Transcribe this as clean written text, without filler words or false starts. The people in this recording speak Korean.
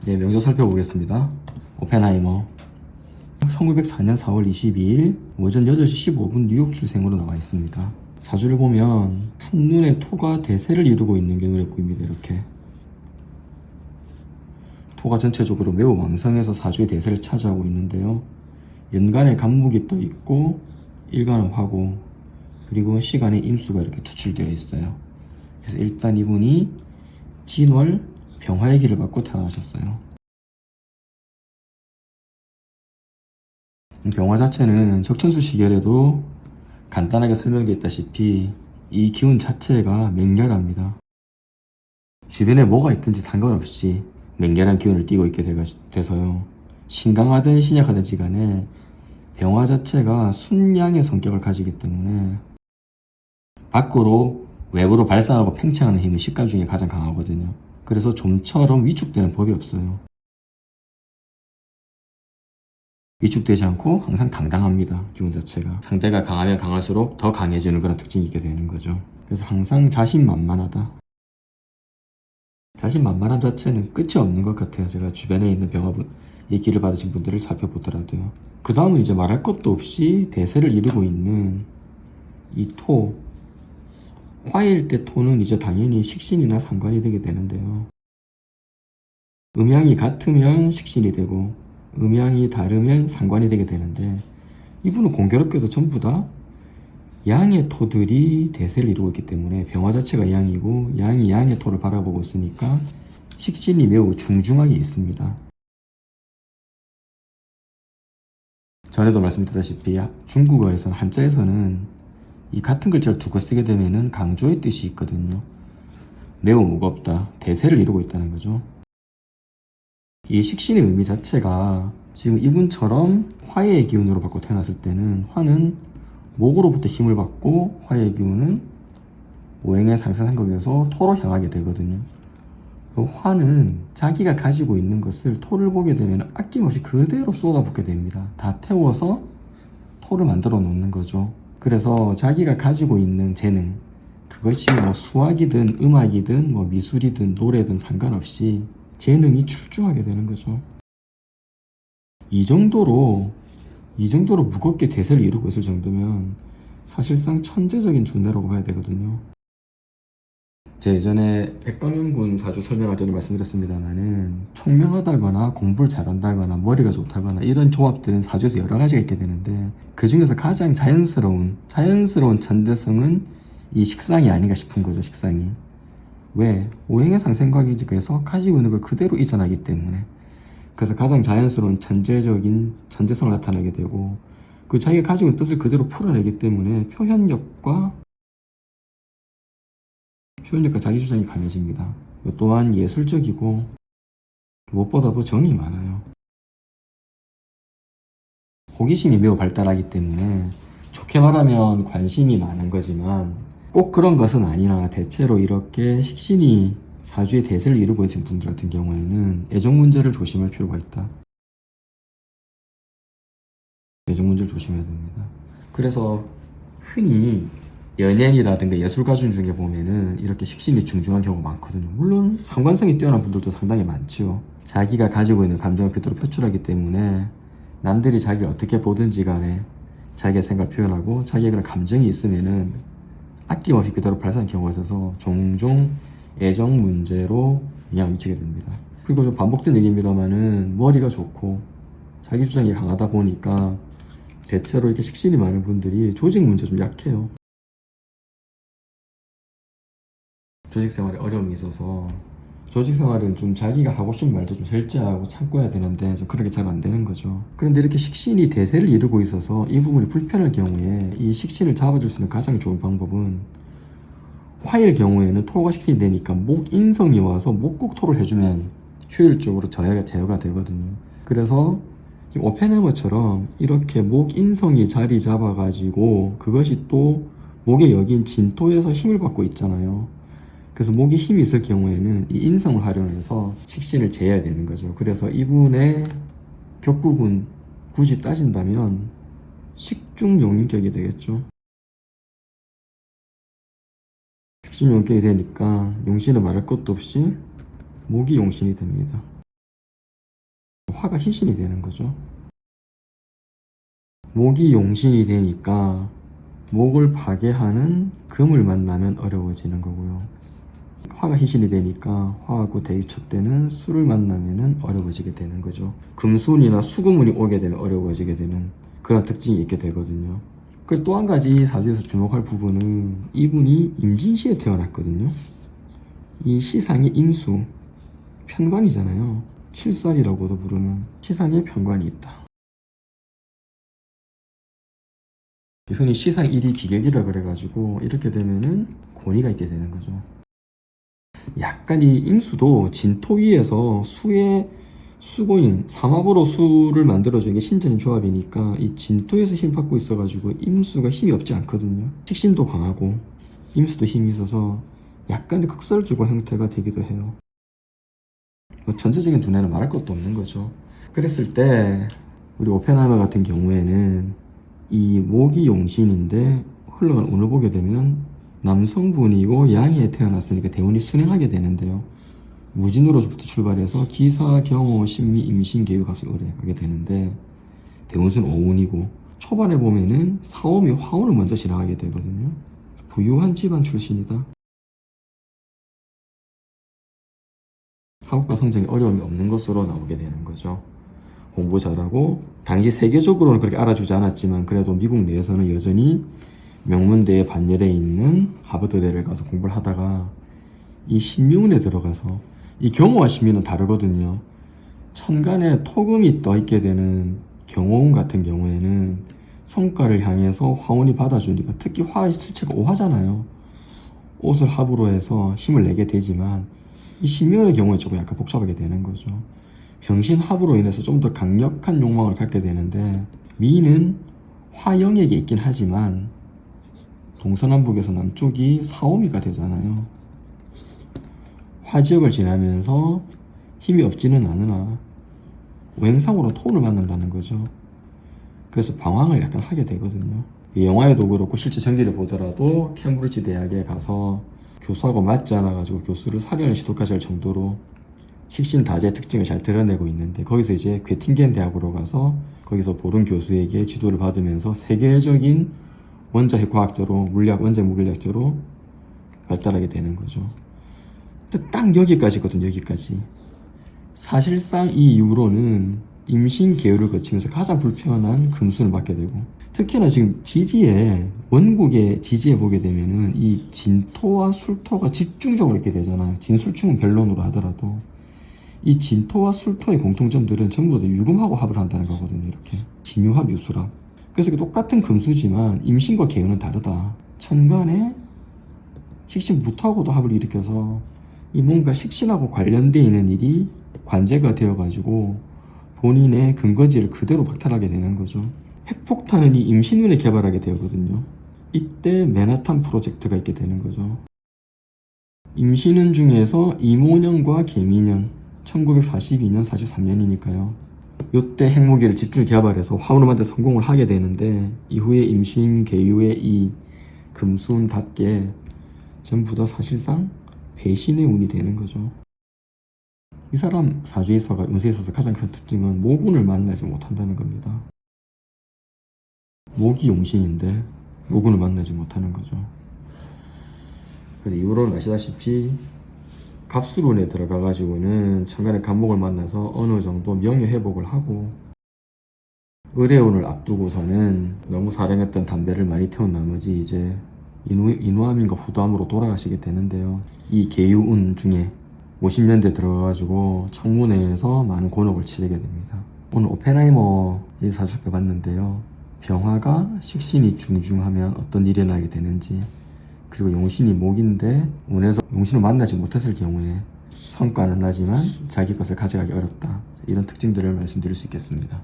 네, 명조 살펴보겠습니다. 오펜하이머 1904년 4월 22일 오전 8시 15분 뉴욕 출생으로 나와 있습니다. 사주를 보면 한눈에 토가 대세를 이루고 있는 게 눈에 보입니다. 이렇게 토가 전체적으로 매우 왕성해서 사주의 대세를 차지하고 있는데요. 연간에 간목이 떠 있고 일간은 화고 그리고 시간에 임수가 이렇게 투출되어 있어요. 그래서 일단 이분이 진월 병화의 길을 받고 태어나셨어요. 병화 자체는 적천수 시결에도 간단하게 설명되어 있다시피 이 기운 자체가 맹렬합니다. 주변에 뭐가 있든지 상관없이 맹렬한 기운을 띠고 있게 돼서요. 신강하든 신약하든지 간에 병화 자체가 순양의 성격을 가지기 때문에 밖으로 외부로 발산하고 팽창하는 힘은 식간 중에 가장 강하거든요. 그래서 좀처럼 위축되는 법이 없어요. 위축되지 않고 항상 당당합니다. 기운 자체가. 상대가 강하면 강할수록 더 강해지는 그런 특징이 있게 되는 거죠. 그래서 항상 자신만만하다. 자신만만함 자체는 끝이 없는 것 같아요. 제가 주변에 있는 병화분, 이 길을 받으신 분들을 살펴보더라도요. 그 다음은 이제 말할 것도 없이 대세를 이루고 있는 이 토. 화일 때 토는 이제 당연히 식신이나 상관이 되게 되는데요. 음양이 같으면 식신이 되고 음양이 다르면 상관이 되게 되는데 이분은 공교롭게도 전부 다 양의 토들이 대세를 이루고 있기 때문에 병화 자체가 양이고 양이 양의 토를 바라보고 있으니까 식신이 매우 중중하게 있습니다. 전에도 말씀드렸다시피 중국어에서는 한자에서는 이 같은 글자를 두고 쓰게 되면은 강조의 뜻이 있거든요. 매우 무겁다, 대세를 이루고 있다는 거죠. 이 식신의 의미 자체가 지금 이분처럼 화의 기운으로 받고 태어났을 때는 화는 목으로부터 힘을 받고 화의 기운은 오행의 상승상극에서 토로 향하게 되거든요. 그 화는 자기가 가지고 있는 것을 토를 보게 되면 아낌없이 그대로 쏟아붓게 됩니다. 다 태워서 토를 만들어 놓는 거죠. 그래서 자기가 가지고 있는 재능, 그것이 뭐 수학이든 음악이든 뭐 미술이든 노래든 상관없이 재능이 출중하게 되는 거죠. 이 정도로 무겁게 대세를 이루고 있을 정도면 사실상 천재적인 존재라고 봐야 되거든요. 제가 예전에 백광현군 사주 설명할 때도 말씀드렸습니다만은 총명하다거나 공부를 잘한다거나 머리가 좋다거나 이런 조합들은 사주에서 여러 가지가 있게 되는데 그 중에서 가장 자연스러운 천재성은 이 식상이 아닌가 싶은 거죠. 식상이. 왜? 오행의 상생관계에서 가지고 있는 걸 그대로 이전하기 때문에. 그래서 가장 자연스러운 천재성을 나타내게 되고 그 자기가 가지고 있는 뜻을 그대로 풀어내기 때문에 표현력과 자기 주장이 강해집니다. 또한 예술적이고 무엇보다도 정이 많아요. 호기심이 매우 발달하기 때문에 좋게 말하면 관심이 많은 거지만 꼭 그런 것은 아니나 대체로 이렇게 식신이 사주의 대세를 이루고 있는 분들 같은 경우에는 애정 문제를 조심할 필요가 있다. 애정 문제를 조심해야 됩니다. 그래서 흔히 연예인이라든가 예술가들 중에 보면은 이렇게 식신이 중중한 경우가 많거든요. 물론 상관성이 뛰어난 분들도 상당히 많죠. 자기가 가지고 있는 감정을 그대로 표출하기 때문에 남들이 자기를 어떻게 보든지 간에 자기의 생각을 표현하고 자기의 그런 감정이 있으면은 아낌없이 그대로 발산하는 경우가 있어서 종종 애정 문제로 영향을 미치게 됩니다. 그리고 좀 반복된 얘기입니다만은 머리가 좋고 자기 주장이 강하다 보니까 대체로 이렇게 식신이 많은 분들이 조직 문제 좀 약해요. 조직 생활에 어려움이 있어서 조직 생활은 좀 자기가 하고 싶은 말도 좀 절제하고 참고 해야 되는데 좀 그렇게 잘 안 되는 거죠. 그런데 이렇게 식신이 대세를 이루고 있어서 이 부분이 불편할 경우에 이 식신을 잡아줄 수 있는 가장 좋은 방법은 화일 경우에는 토가 식신이 되니까 목인성이 와서 목국토를 해주면 효율적으로 제어가 되거든요. 그래서 지금 오펜하이머처럼 이렇게 목인성이 자리 잡아가지고 그것이 또 목의 여긴 진토에서 힘을 받고 있잖아요. 그래서 목에 힘이 있을 경우에는 이 인성을 활용해서 식신을 제어해야 되는 거죠. 그래서 이분의 격국은 굳이 따진다면 식중용인격이 되겠죠. 식중용격이 되니까 용신은 말할 것도 없이 목이 용신이 됩니다. 화가 희신이 되는 거죠. 목이 용신이 되니까 목을 파괴하는 금을 만나면 어려워지는 거고요. 화가 희신이 되니까 화하고 대유척되는 수를 만나면 어려워지게 되는 거죠. 금순이나 수금운이 오게 되면 어려워지게 되는 그런 특징이 있게 되거든요. 그리고 또 한 가지 이 사주에서 주목할 부분은 이분이 임진시에 태어났거든요. 이 시상이 임수, 편관이잖아요. 칠살이라고도 부르는 시상에 편관이 있다. 흔히 시상 1위 기객이라 그래가지고 이렇게 되면은 권위가 있게 되는 거죠. 약간 이 임수도 진토 위에서 수의 수고인 삼합으로 수를 만들어주는 게 신전 조합이니까 이 진토에서 힘 받고 있어가지고 임수가 힘이 없지 않거든요. 식신도 강하고 임수도 힘이 있어서 약간의 극설기고 형태가 되기도 해요. 뭐 전체적인 두뇌는 말할 것도 없는 거죠. 그랬을 때 우리 오펜하이머 같은 경우에는 이 목이 용신인데 흘러간 운을 보게 되면 남성분이고 양해에 태어났으니까 대운이 순행하게 되는데요. 무진으로부터 출발해서 기사, 경호, 신미, 임신, 계유, 갑을 의뢰하게 되는데 대운수는 오운이고 초반에 보면은 사오미, 화운을 먼저 지나가게 되거든요. 부유한 집안 출신이다. 학업과 성장에 어려움이 없는 것으로 나오게 되는 거죠. 공부 잘하고 당시 세계적으로는 그렇게 알아주지 않았지만 그래도 미국 내에서는 여전히 명문대의 반열에 있는 하버드대를 가서 공부를 하다가 이 신묘운에 들어가서 이 경호와 신묘는 다르거든요. 천간에 토금이 떠있게 되는 경호운 같은 경우에는 성과를 향해서 화운이 받아주니까 특히 화의 실체가 오화잖아요. 옷을 합으로 해서 힘을 내게 되지만 이 신묘의 경우에 조금 약간 복잡하게 되는 거죠. 병신합으로 인해서 좀 더 강력한 욕망을 갖게 되는데 미는 화영에게 있긴 하지만 동서남북에서 남쪽이 사오미가 되잖아요. 화지역을 지나면서 힘이 없지는 않으나 오행상으로 토를 만난다는 거죠. 그래서 방황을 약간 하게 되거든요. 이 영화에도 그렇고 실제 전기를 보더라도 캠브리지 대학에 가서 교수하고 맞지 않아가지고 교수를 살해하는 시도까지 할 정도로 식신다재의 특징을 잘 드러내고 있는데 거기서 이제 괴팅겐 대학으로 가서 거기서 보른 교수에게 지도를 받으면서 세계적인 원자핵 과학자로 원자 물리학자로 발달하게 되는 거죠. 근데 딱 여기까지거든요. 여기까지. 사실상 이 이후로는 임신 계율을 거치면서 가장 불편한 금수를 맞게 되고 특히나 지금 지지에 원국의 지지에 보게 되면은 이 진토와 술토가 집중적으로 있게 되잖아요. 진술충은 변론으로 하더라도 이 진토와 술토의 공통점들은 전부 다 유금하고 합을 한다는 거거든요. 이렇게 진유합, 유술합. 그래서 똑같은 금수지만 임신과 계유는 다르다. 천간에 식신 무토하고도 합을 일으켜서 이 뭔가 식신하고 관련되어 있는 일이 관제가 되어가지고 본인의 근거지를 그대로 박탈하게 되는 거죠. 핵폭탄은 이 임신운에 개발하게 되거든요. 이때 맨하탄 프로젝트가 있게 되는 거죠. 임신운 중에서 이모년과 개미년 1942년, 43년이니까요. 요때 핵무기를 집중 개발해서 화운을 만들 성공을 하게 되는데 이후에 임신 계유의 이 금수운답게 전부 다 사실상 배신의 운이 되는 거죠. 이 사람 사주에 있어가 운세에 있어서 가장 큰 특징은 모군을 만나지 못한다는 겁니다. 목이 용신인데 모군을 만나지 못하는 거죠. 그래서 이후로는 아시다시피 갑술운에 들어가가지고는 천간에 간목을 만나서 어느 정도 명예 회복을 하고 을해운을 앞두고서는 너무 사랑했던 담배를 많이 태운 나머지 이제 인후암인가 후두암으로 돌아가시게 되는데요. 이 계유운 중에 50년대 들어가가지고 청문회에서 많은 곤혹을 치르게 됩니다. 오늘 오펜하이머의 사주 해봤는데요. 병화가 식신이 중중하면 어떤 일이 일어나게 되는지 그리고 용신이 목인데 운에서 용신을 만나지 못했을 경우에 성과는 나지만 자기 것을 가져가기 어렵다. 이런 특징들을 말씀드릴 수 있겠습니다.